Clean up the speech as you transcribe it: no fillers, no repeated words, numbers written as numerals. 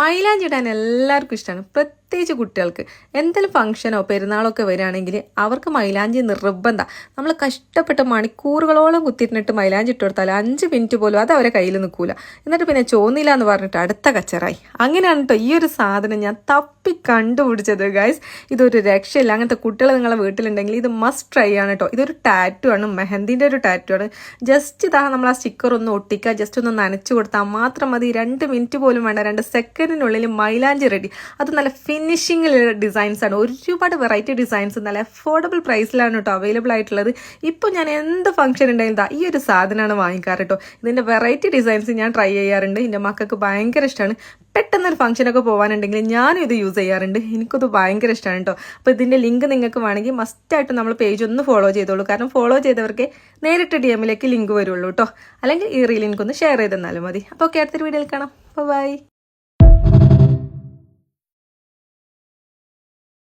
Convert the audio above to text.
മൈലാഞ്ചി ഇടാൻ എല്ലാവർക്കും ഇഷ്ടമാണ്, പ്രത്യേകിച്ച് കുട്ടികൾക്ക്. എന്തെങ്കിലും ഫംഗ്ഷനോ പെരുന്നാളോ ഒക്കെ വരികയാണെങ്കിൽ അവർക്ക് മൈലാഞ്ചി നിർബന്ധമാണ്. നമ്മൾ കഷ്ടപ്പെട്ട് മണിക്കൂറുകളോളം കുത്തിയിരുന്നിട്ട് മൈലാഞ്ചി ഇട്ട് കൊടുത്താൽ 5 മിനിറ്റ് പോലും അത് അവരെ കയ്യിൽ നിൽക്കൂല. എന്നിട്ട് പിന്നെ ചോന്നില്ല എന്ന് പറഞ്ഞിട്ട് അടുത്ത കച്ചറായി. അങ്ങനെയാണ് കേട്ടോ ഈ ഒരു സാധനം ഞാൻ തപ്പി കണ്ടുപിടിച്ചത് ഗൈസ്. ഇതൊരു രക്ഷയില്ല. അങ്ങനത്തെ കുട്ടികൾ നിങ്ങളെ വീട്ടിലുണ്ടെങ്കിൽ ഇത് മസ്റ്റ് ട്രൈ ആണ് കേട്ടോ. ഇതൊരു ടാറ്റു ആണ്, മെഹന്തിൻ്റെ ഒരു ടാറ്റു ആണ്. ജസ്റ്റ് ഇതാ നമ്മൾ ആ സ്റ്റിക്കർ ഒന്ന് ഒട്ടിക്കുക, ജസ്റ്റ് ഒന്ന് നനച്ചു കൊടുത്താൽ മാത്രം മതി. 2 മിനിറ്റ് പോലും വേണ്ട, 2 സെക്കൻഡിനുള്ളിൽ മൈലാഞ്ചി റെഡി. അത് നല്ല ഫിനിഷിങ്ങിലുള്ള ഡിസൈൻസ് ആണ്. ഒരുപാട് വെറൈറ്റി ഡിസൈൻസ് നല്ല അഫോർഡബിൾ പ്രൈസിലാണ് കേട്ടോ അവൈലബിൾ ആയിട്ടുള്ളത്. ഇപ്പോൾ ഞാൻ എന്ത് ഫംഗ്ഷൻ ഉണ്ടെങ്കിലും ഈ ഒരു സാധനമാണ് വാങ്ങിക്കാറ് കേട്ടോ. ഇതിൻ്റെ വെറൈറ്റി ഡിസൈൻസ് ഞാൻ ട്രൈ ചെയ്യാറുണ്ട്. എൻ്റെ മക്കൾക്ക് ഭയങ്കര ഇഷ്ടമാണ്. പെട്ടെന്നൊരു ഫംഗ്ഷനൊക്കെ പോകാനുണ്ടെങ്കിൽ ഞാനും ഇത് യൂസ് ചെയ്യാറുണ്ട്. എനിക്കത് ഭയങ്കര ഇഷ്ടമാണ് കേട്ടോ. അപ്പോൾ ഇതിൻ്റെ ലിങ്ക് നിങ്ങൾക്ക് വേണമെങ്കിൽ മസ്റ്റായിട്ട് നമ്മൾ പേജ് ഒന്ന് ഫോളോ ചെയ്തോളൂ. കാരണം ഫോളോ ചെയ്തവർക്ക് നേരിട്ട് DM ലേക്ക് ലിങ്ക് വരുള്ളൂ കേട്ടോ. അല്ലെങ്കിൽ ഈ റീൽ എനിക്കൊന്ന് ഷെയർ ചെയ്തെന്നാലും മതി. അപ്പോൾ ഓക്കെ, അടുത്തൊരു വീഡിയോയിൽ കാണാം. ബൈ.